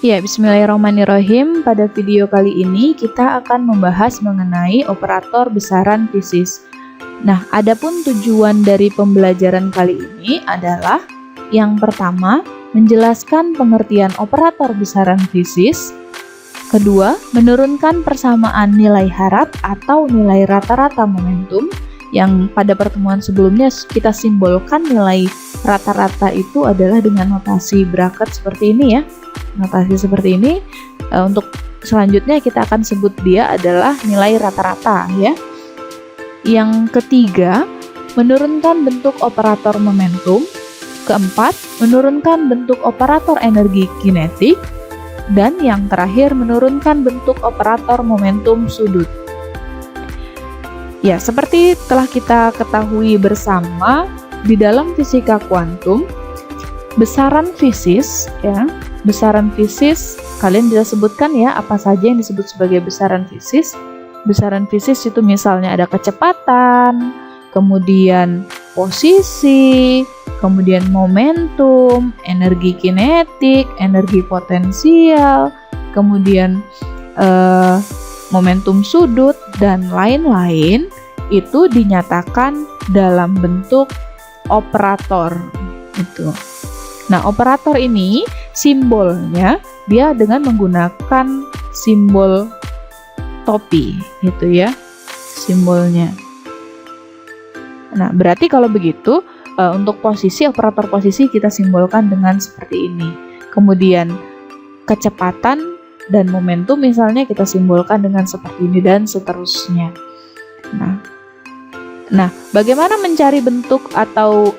Ya, bismillahirrahmanirrahim. Pada video kali ini kita akan membahas mengenai operator besaran fisis. Nah, adapun tujuan dari pembelajaran kali ini adalah yang pertama, menjelaskan pengertian operator besaran fisis. Kedua, menurunkan persamaan nilai harap atau nilai rata-rata momentum yang pada pertemuan sebelumnya kita simbolkan nilai rata-rata itu adalah dengan notasi bracket seperti ini ya. Notasi seperti ini. Untuk selanjutnya kita akan sebut dia adalah nilai rata-rata ya. Yang ketiga, menurunkan bentuk operator momentum. Keempat, menurunkan bentuk operator energi kinetik. Dan yang terakhir, menurunkan bentuk operator momentum sudut. Ya, seperti telah kita ketahui bersama, di dalam fisika kuantum, besaran fisis ya, besaran fisis, kalian bisa sebutkan ya apa saja yang disebut sebagai besaran fisis. Besaran fisis itu misalnya ada kecepatan, kemudian posisi, kemudian momentum, energi kinetik, energi potensial, kemudian momentum sudut, dan lain-lain itu dinyatakan dalam bentuk operator itu. Nah, operator ini simbolnya dia dengan menggunakan simbol topi gitu ya, simbolnya. Nah, berarti kalau begitu untuk posisi, operator posisi kita simbolkan dengan seperti ini. Kemudian kecepatan dan momentum misalnya kita simbolkan dengan seperti ini dan seterusnya. Nah, bagaimana mencari bentuk atau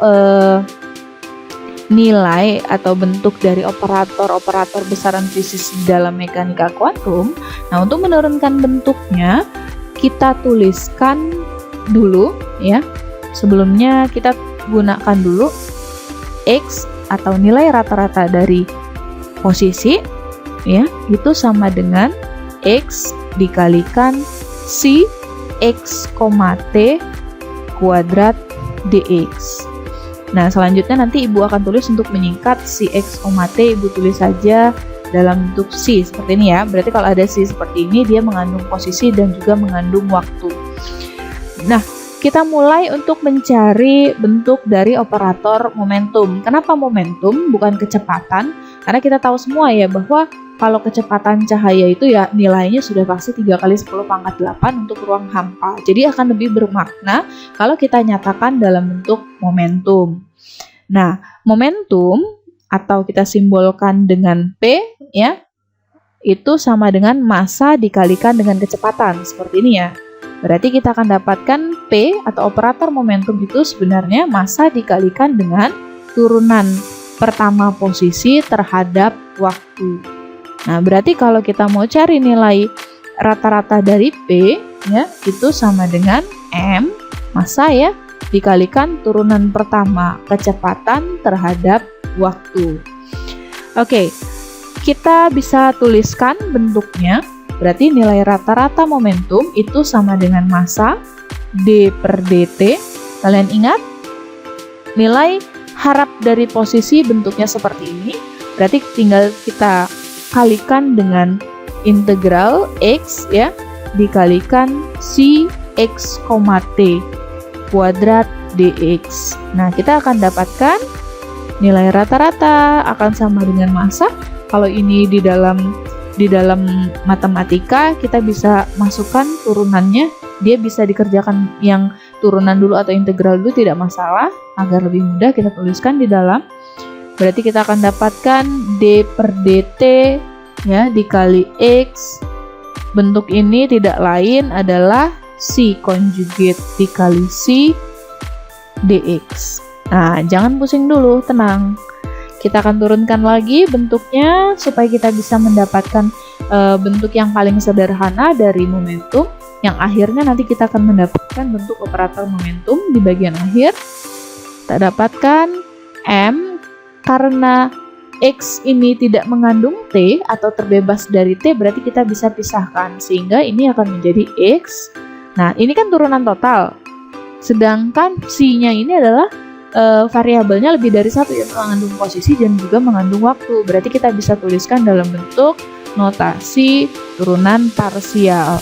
nilai atau bentuk dari operator besaran fisis di dalam mekanika kuantum? Nah, untuk menurunkan bentuknya kita tuliskan dulu ya. Sebelumnya kita gunakan dulu X atau nilai rata-rata dari posisi ya, itu sama dengan X dikalikan si X, T kuadrat dx. Nah, selanjutnya nanti Ibu akan tulis untuk menyingkat si X, T, Ibu tulis saja dalam bentuk si seperti ini ya. Berarti kalau ada si seperti ini, dia mengandung posisi dan juga mengandung waktu. Nah, kita mulai untuk mencari bentuk dari operator momentum. Kenapa momentum bukan kecepatan? Karena kita tahu semua ya bahwa kalau kecepatan cahaya itu ya nilainya sudah pasti 3 kali 10 pangkat 8 untuk ruang hampa. Jadi akan lebih bermakna kalau kita nyatakan dalam bentuk momentum. Nah, momentum atau kita simbolkan dengan P ya, itu sama dengan massa dikalikan dengan kecepatan seperti ini ya. Berarti kita akan dapatkan P atau operator momentum itu sebenarnya massa dikalikan dengan turunan pertama posisi terhadap waktu. Nah, berarti kalau kita mau cari nilai rata-rata dari P ya, itu sama dengan M massa ya dikalikan turunan pertama kecepatan terhadap waktu. Oke, kita bisa tuliskan bentuknya. Berarti nilai rata-rata momentum itu sama dengan massa D per dt. Kalian ingat? Nilai harap dari posisi bentuknya seperti ini. Berarti tinggal kita kalikan dengan integral X ya, dikalikan si X, T kuadrat dx. Nah, kita akan dapatkan nilai rata-rata akan sama dengan massa. Kalau ini di dalam matematika kita bisa masukkan turunannya, dia bisa dikerjakan yang turunan dulu atau integral dulu, tidak masalah. Agar lebih mudah kita tuliskan di dalam. Berarti kita akan dapatkan D per dt ya dikali X. Bentuk ini tidak lain adalah C conjugate dikali C dx. Nah, jangan pusing dulu, tenang. Kita akan turunkan lagi bentuknya supaya kita bisa mendapatkan bentuk yang paling sederhana dari momentum, yang akhirnya nanti kita akan mendapatkan bentuk operator momentum di bagian akhir. Kita dapatkan M karena X ini tidak mengandung T atau terbebas dari T, berarti kita bisa pisahkan sehingga ini akan menjadi X. Nah, ini kan turunan total. Sedangkan C-nya ini adalah variabelnya lebih dari satu, yaitu mengandung posisi dan juga mengandung waktu. Berarti kita bisa tuliskan dalam bentuk notasi turunan parsial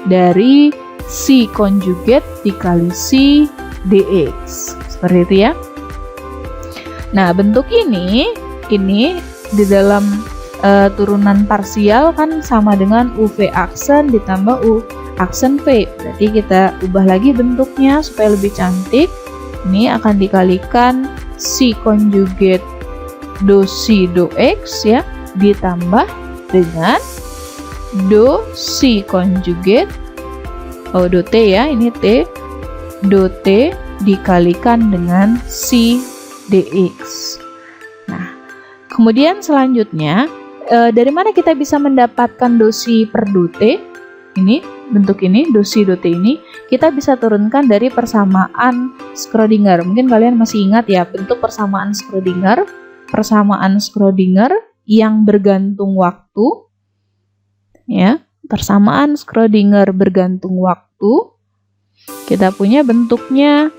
dari C conjugate dikali C dx. Seperti itu ya. Nah, bentuk ini di dalam turunan parsial kan sama dengan UV aksen ditambah U aksen V. Berarti kita ubah lagi bentuknya supaya lebih cantik. Ini akan dikalikan C conjugate do C do X ya, ditambah dengan do C conjugate do T ya, ini T, do T dikalikan dengan C dx. Nah, kemudian selanjutnya dari mana kita bisa mendapatkan do C per do T? Ini bentuk ini, do C do T ini kita bisa turunkan dari persamaan Schrödinger. Mungkin kalian masih ingat ya bentuk persamaan Schrödinger. Persamaan Schrödinger yang bergantung waktu. Ya, persamaan Schrödinger bergantung waktu. Kita punya bentuknya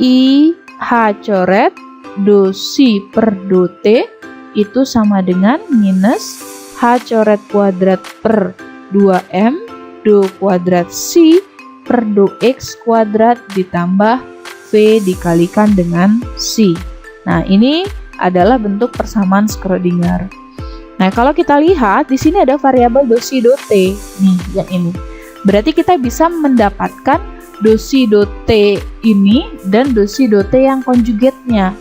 IH coret do C per do T itu sama dengan minus H coret kuadrat per 2M do kuadrat C per do X kuadrat ditambah V dikalikan dengan C. Nah, ini adalah bentuk persamaan Schrödinger. Nah, kalau kita lihat di sini ada variabel do C do T. Nih, yang ini. Berarti kita bisa mendapatkan do C do T ini dan do C do T yang konjugatnya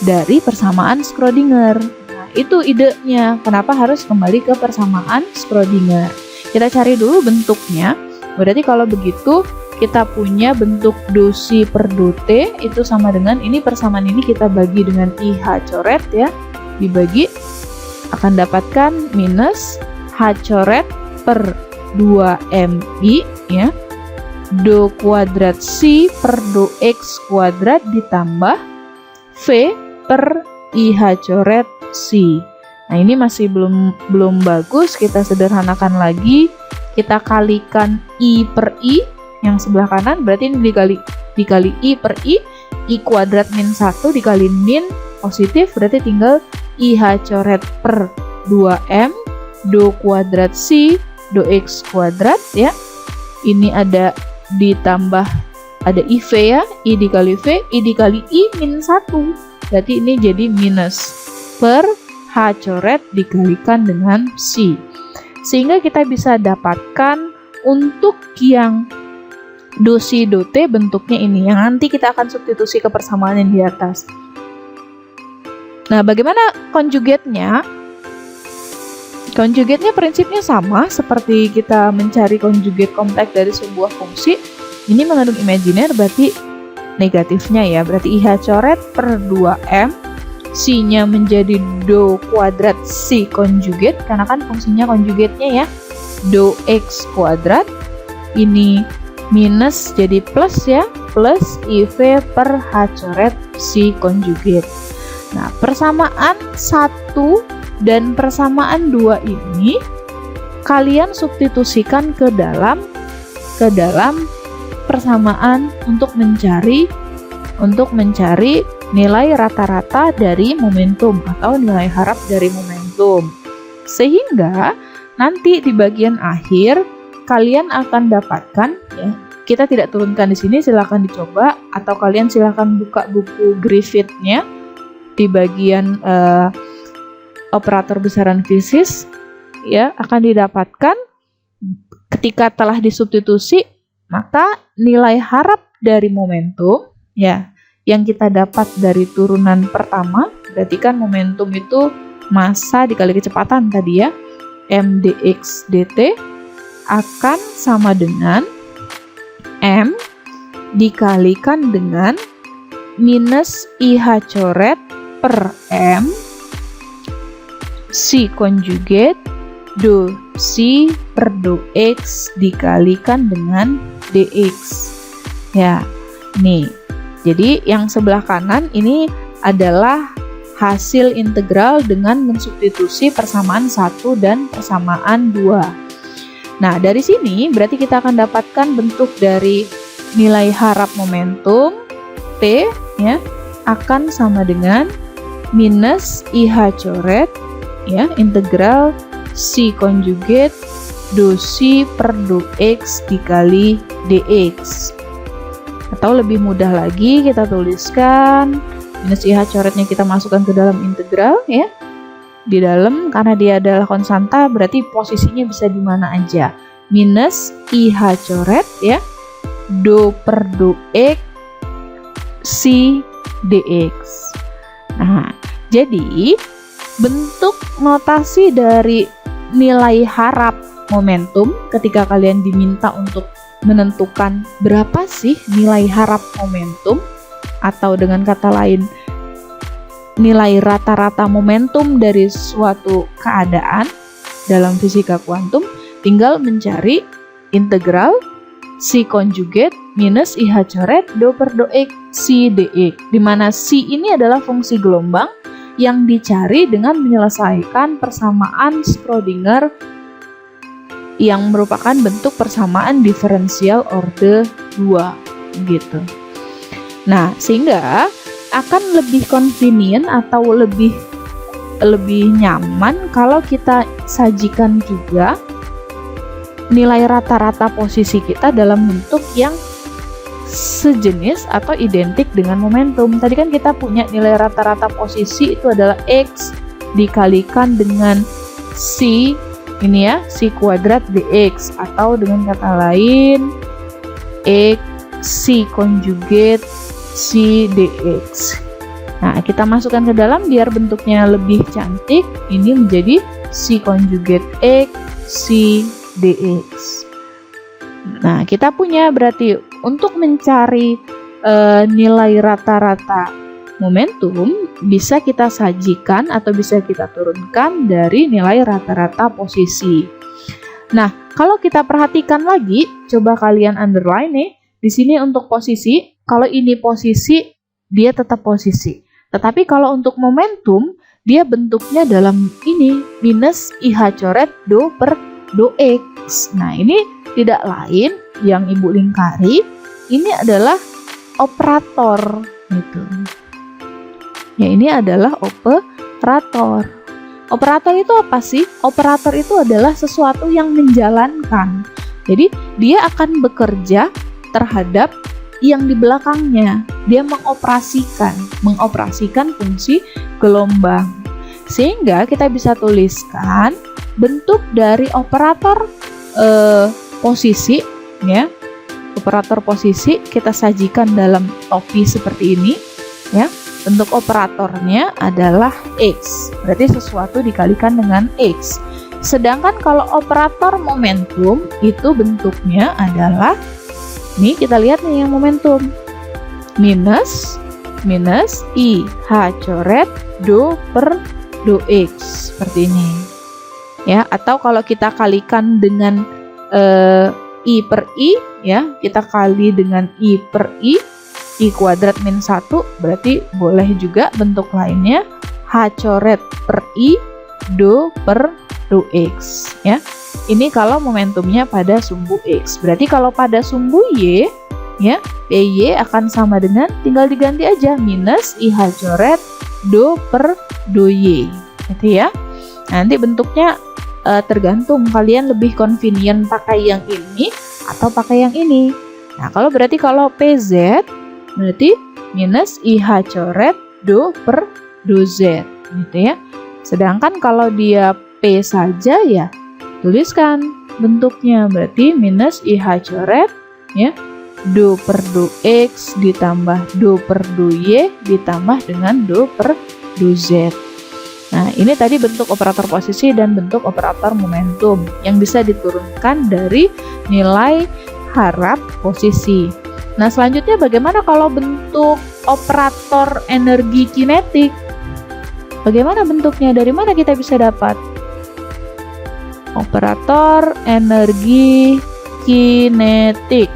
dari persamaan Schrödinger. Nah, itu idenya. Kenapa harus kembali ke persamaan Schrödinger? Kita cari dulu bentuknya. Berarti kalau begitu kita punya bentuk do C per do T itu sama dengan ini, persamaan ini kita bagi dengan IH coret ya, dibagi akan dapatkan minus H coret per 2MI ya, do kuadrat C per do X kuadrat ditambah V per IH coret C. Nah, ini masih belum bagus, kita sederhanakan lagi. Kita kalikan I per I yang sebelah kanan, berarti ini dikali I per I kuadrat min 1 dikali min positif, berarti tinggal IH coret per 2M do kuadrat C do X kuadrat ya. Ini ada ditambah ada IV ya, I dikali V, I dikali I min 1. Berarti ini jadi minus per H coret dikalikan dengan C. Sehingga kita bisa dapatkan untuk yang do C do T bentuknya ini, yang nanti kita akan substitusi ke persamaan yang di atas. Nah, bagaimana konjugatnya? Konjugatnya prinsipnya sama seperti kita mencari konjugat kompleks dari sebuah fungsi. Ini mengandung imajiner, berarti negatifnya ya, berarti IH coret per 2M, C-nya menjadi do kuadrat C konjugat, karena kan fungsinya konjugatnya ya, do X kuadrat, ini minus jadi plus ya, plus IV per H coret C konjugat. Nah, persamaan 1 dan persamaan 2 ini kalian substitusikan ke dalam persamaan untuk mencari nilai rata-rata dari momentum atau nilai harap dari momentum. Sehingga nanti di bagian akhir kalian akan dapatkan ya. Kita tidak turunkan di sini, silakan dicoba atau kalian silakan buka buku Griffith-nya di bagian operator besaran fisis ya, akan didapatkan ketika telah disubstitusi, maka nilai harap dari momentum ya yang kita dapat dari turunan pertama, berarti kan momentum itu massa dikali kecepatan tadi ya, m dx dt akan sama dengan m dikalikan dengan minus IH coret per m C konjugat do C per do X dikalikan dengan dx ya. Nih, jadi yang sebelah kanan ini adalah hasil integral dengan mensubstitusi persamaan 1 dan persamaan 2. Nah, dari sini berarti kita akan dapatkan bentuk dari nilai harap momentum T ya, akan sama dengan minus IH coret, ya, integral C konjugat do C per do X dikali dx. Atau lebih mudah lagi kita tuliskan minus IH coretnya kita masukkan ke dalam integral, ya. Di dalam, karena dia adalah konstanta, berarti posisinya bisa di mana aja. Minus IH coret, ya, do per do X C dx. Nah, jadi bentuk notasi dari nilai harap momentum ketika kalian diminta untuk menentukan berapa sih nilai harap momentum, atau dengan kata lain nilai rata-rata momentum dari suatu keadaan dalam fisika kuantum, tinggal mencari integral C konjugat minus IH coret do per do X C dx, di mana C ini adalah fungsi gelombang yang dicari dengan menyelesaikan persamaan Schrödinger yang merupakan bentuk persamaan diferensial orde 2 gitu. Nah, sehingga akan lebih convenient atau lebih nyaman kalau kita sajikan juga nilai rata-rata posisi kita dalam bentuk yang sejenis atau identik dengan momentum. Tadi kan kita punya nilai rata-rata posisi itu adalah X dikalikan dengan C, ini ya, C kuadrat dx, atau dengan kata lain X C konjugat C dx. Nah, kita masukkan ke dalam biar bentuknya lebih cantik. Ini menjadi C konjugat X C dx. Nah, kita punya berarti untuk mencari nilai rata-rata momentum bisa kita sajikan atau bisa kita turunkan dari nilai rata-rata posisi. Nah, kalau kita perhatikan lagi, coba kalian underline nih. Di sini untuk posisi, kalau ini posisi, dia tetap posisi. Tetapi kalau untuk momentum, dia bentuknya dalam ini, minus IH coret do per do X. Nah, ini tidak lain yang Ibu lingkari, ini adalah operator gitu. Ya, ini adalah operator. Operator itu apa sih? Operator itu adalah sesuatu yang menjalankan. Jadi, dia akan bekerja terhadap yang di belakangnya. Dia mengoperasikan fungsi gelombang. Sehingga kita bisa tuliskan bentuk dari operator posisi, ya. Operator posisi kita sajikan dalam topi seperti ini, ya. Bentuk operatornya adalah X, berarti sesuatu dikalikan dengan X. Sedangkan kalau operator momentum itu bentuknya adalah, nih kita lihat nih yang momentum, minus IH coret do per do X, seperti ini. Ya, atau kalau kita kalikan dengan I per I, ya, kita kali dengan I per I kuadrat min 1, berarti boleh juga bentuk lainnya H coret per I do per do X, ya. Ini kalau momentumnya pada sumbu X. Berarti kalau pada sumbu Y, ya, PY akan sama dengan, tinggal diganti aja, minus IH coret do per do Y, gitu ya. Nanti bentuknya tergantung kalian lebih convenient pakai yang ini atau pakai yang ini. Nah, berarti kalau PZ berarti minus IH coret do per do Z, gitu ya. Sedangkan kalau dia P saja, ya, tuliskan bentuknya berarti minus IH coret, ya, do per do X ditambah do per do Y ditambah dengan do per do Z. Nah, ini tadi bentuk operator posisi dan bentuk operator momentum yang bisa diturunkan dari nilai harap posisi. Nah, selanjutnya bagaimana kalau bentuk operator energi kinetik? Bagaimana bentuknya? Dari mana kita bisa dapat? Operator energi kinetik.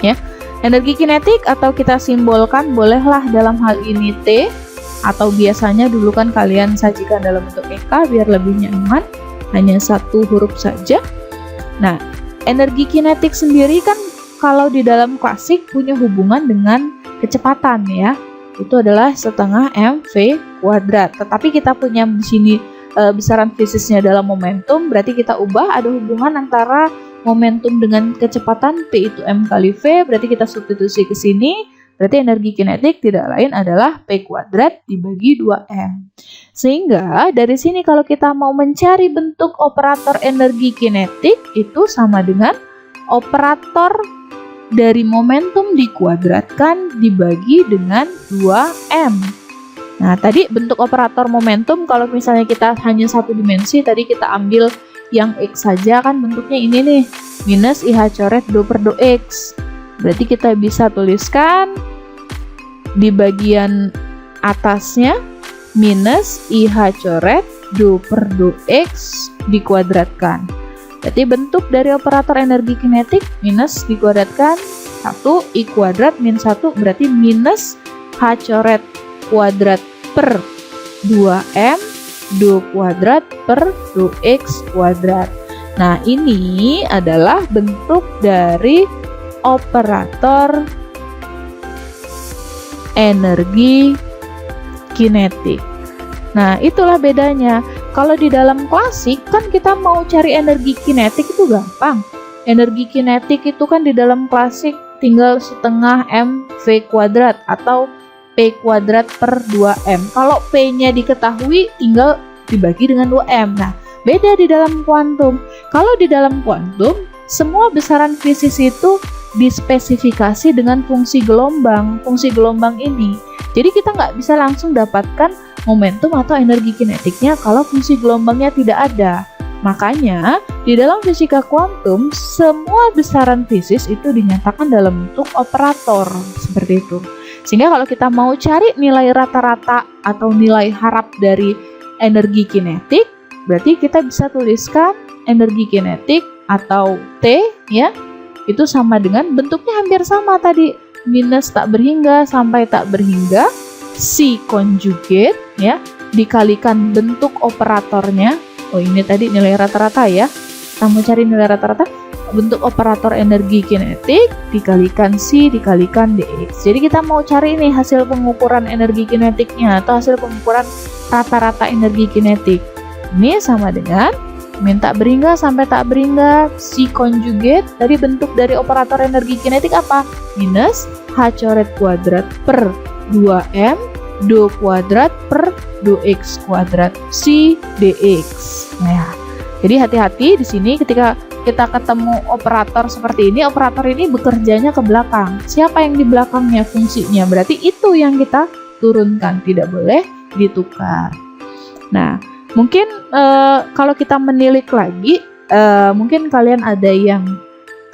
Ya, energi kinetik atau kita simbolkan bolehlah dalam hal ini T, atau biasanya dulu kan kalian sajikan dalam bentuk EK biar lebih nyaman, hanya satu huruf saja. Nah, energi kinetik sendiri kan kalau di dalam klasik punya hubungan dengan kecepatan, ya. itu adalah setengah mv kuadrat. Tetapi kita punya di sini besaran fisiknya dalam momentum, berarti kita ubah ada hubungan antara momentum dengan kecepatan P itu m kali v, berarti kita substitusi ke sini, berarti energi kinetik tidak lain adalah P kuadrat dibagi 2m. Sehingga dari sini kalau kita mau mencari bentuk operator energi kinetik itu sama dengan operator dari momentum dikuadratkan dibagi dengan 2m. Nah, tadi bentuk operator momentum kalau misalnya kita hanya satu dimensi, tadi kita ambil yang X saja kan bentuknya ini nih, minus IH coret do per do X. Berarti kita bisa tuliskan di bagian atasnya minus IH coret do per do X dikuadratkan. Berarti bentuk dari operator energi kinetik minus dikuadratkan 1 I kuadrat min 1 berarti minus H coret kuadrat per 2m do kuadrat per do x kuadrat. Nah, ini adalah bentuk dari operator energi kinetik. Nah, itulah bedanya. Kalau di dalam klasik kan kita mau cari energi kinetik itu gampang. Energi kinetik itu kan di dalam klasik tinggal setengah mv kuadrat atau P kuadrat per 2m. Kalau P-nya diketahui tinggal dibagi dengan 2m. Nah, beda di dalam kuantum. Kalau di dalam kuantum, semua besaran fisis itu dispesifikasi dengan fungsi gelombang ini. Jadi kita nggak bisa langsung dapatkan momentum atau energi kinetiknya kalau fungsi gelombangnya tidak ada. Makanya, di dalam fisika kuantum, semua besaran fisis itu dinyatakan dalam bentuk operator, seperti itu. Sehingga kalau kita mau cari nilai rata-rata atau nilai harap dari energi kinetik, berarti kita bisa tuliskan energi kinetik atau T ya, itu sama dengan bentuknya hampir sama tadi, minus tak berhingga sampai tak berhingga C conjugate ya, dikalikan bentuk operatornya. Oh, ini tadi nilai rata-rata ya. Kita mau cari nilai rata-rata, bentuk operator energi kinetik dikalikan C dikalikan dx. Jadi kita mau cari nih hasil pengukuran energi kinetiknya atau hasil pengukuran rata-rata energi kinetik. Ini sama dengan min tak berhingga sampai tak berhingga C conjugate dari bentuk dari operator energi kinetik apa? Minus H coret kuadrat per 2m do kuadrat per do x kuadrat C dx. Nah, jadi hati-hati di sini ketika kita ketemu operator seperti ini, operator ini bekerjanya ke belakang. Siapa yang di belakangnya fungsinya? Berarti itu yang kita turunkan, tidak boleh ditukar. Nah, mungkin kalau kita menilik lagi, mungkin kalian ada yang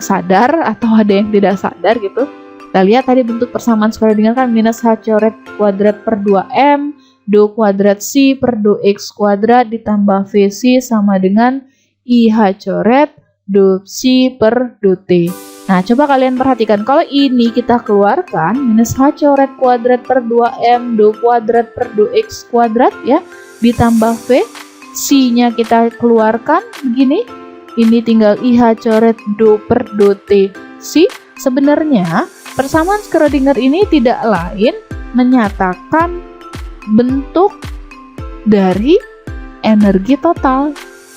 sadar atau ada yang tidak sadar gitu. Kita lihat tadi bentuk persamaan Schrödinger kan minus H coret kuadrat per 2m do kuadrat C per do x kuadrat ditambah VC sama dengan IH coret do C per do T. Nah, coba kalian perhatikan, kalau ini kita keluarkan, minus H coret kuadrat per 2M do kuadrat per do X kuadrat ya, ditambah V, C-nya kita keluarkan begini, ini tinggal IH coret do per do T. C, sebenarnya persamaan Schrödinger ini tidak lain menyatakan bentuk dari energi total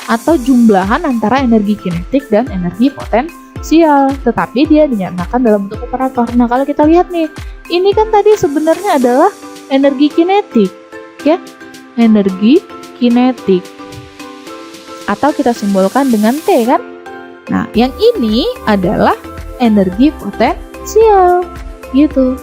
atau jumlahan antara energi kinetik dan energi potensial, tetapi dia dinyatakan dalam bentuk operator. Nah, kalau kita lihat nih, ini kan tadi sebenarnya adalah energi kinetik, ya, energi kinetik, atau kita simbolkan dengan T kan. Nah, yang ini adalah energi potensial, gitu,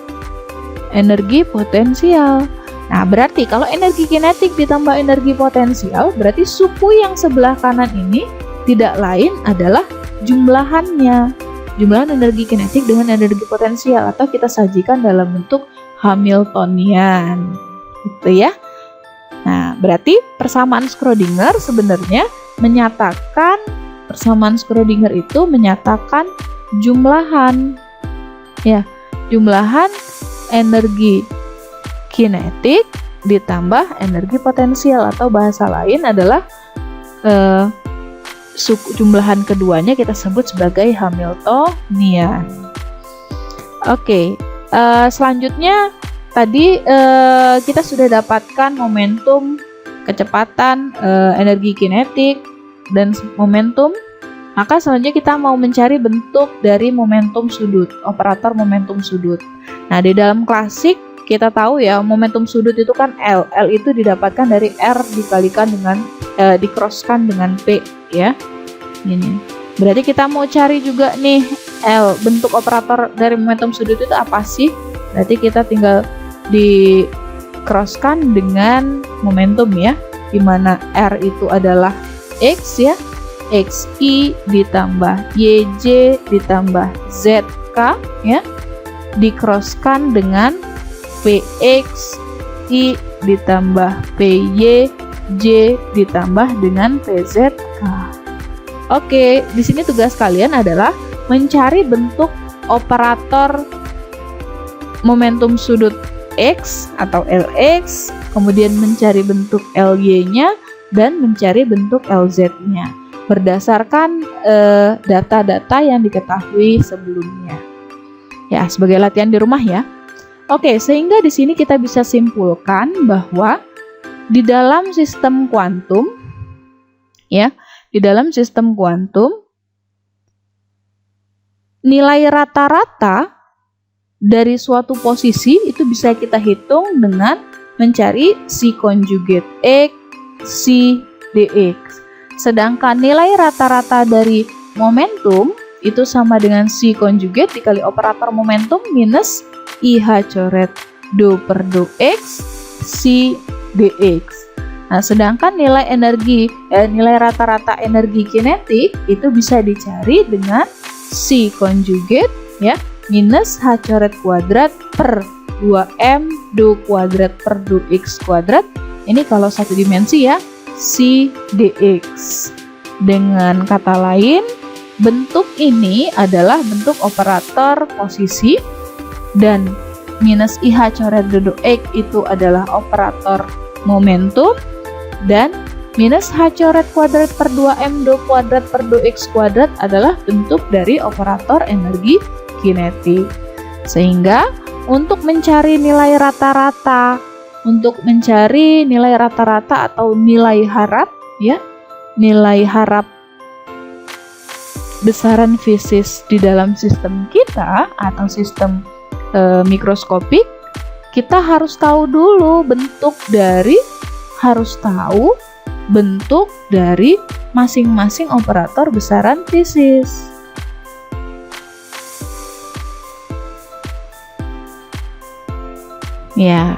energi potensial. Nah, berarti kalau energi kinetik ditambah energi potensial, berarti suku yang sebelah kanan ini tidak lain adalah jumlahannya. Jumlahan energi kinetik dengan energi potensial, atau kita sajikan dalam bentuk Hamiltonian. Gitu ya. Nah, berarti persamaan Schrödinger sebenarnya menyatakan, persamaan Schrödinger itu menyatakan jumlahan, ya, jumlahan energi kinetik ditambah energi potensial, atau bahasa lain adalah jumlahan keduanya kita sebut sebagai Hamiltonian. Oke, selanjutnya tadi kita sudah dapatkan momentum, kecepatan, energi kinetik, dan momentum. Maka selanjutnya kita mau mencari bentuk dari momentum sudut, operator momentum sudut. Nah, di dalam klasik kita tahu ya, momentum sudut itu kan L. L itu didapatkan dari R dikalikan dengan dikrosskan dengan P ya. Ini. Berarti kita mau cari juga nih L, bentuk operator dari momentum sudut itu apa sih? Berarti kita tinggal dikrosskan dengan momentum ya, di mana R itu adalah X ya. XI ditambah YJ ditambah ZK ya, dikrosskan dengan PX I ditambah PY J ditambah dengan PZK. Oke, di sini tugas kalian adalah mencari bentuk operator momentum sudut X atau LX, kemudian mencari bentuk LY-nya dan mencari bentuk LZ-nya berdasarkan data-data yang diketahui sebelumnya. Ya, sebagai latihan di rumah ya. Oke, sehingga di sini kita bisa simpulkan bahwa di dalam sistem kuantum ya, di dalam sistem kuantum nilai rata-rata dari suatu posisi itu bisa kita hitung dengan mencari si konjugat X, si dx. Sedangkan nilai rata-rata dari momentum itu sama dengan si konjugat dikali operator momentum minus IH coret do per do X si dx. Nah, sedangkan nilai energi nilai rata-rata energi kinetik itu bisa dicari dengan si konjugat ya minus H coret kuadrat per 2M do kuadrat per do X kuadrat. Ini kalau satu dimensi ya, si dx. Dengan kata lain, bentuk ini adalah bentuk operator posisi dan minus IH coret do X itu adalah operator momentum dan minus H coret kuadrat per 2M do kuadrat per do X kuadrat adalah bentuk dari operator energi kinetik. Sehingga untuk mencari nilai rata-rata, atau nilai harap ya, nilai harap besaran fisis di dalam sistem kita atau sistem mikroskopik, kita harus tahu dulu bentuk dari masing-masing operator besaran fisis. Ya.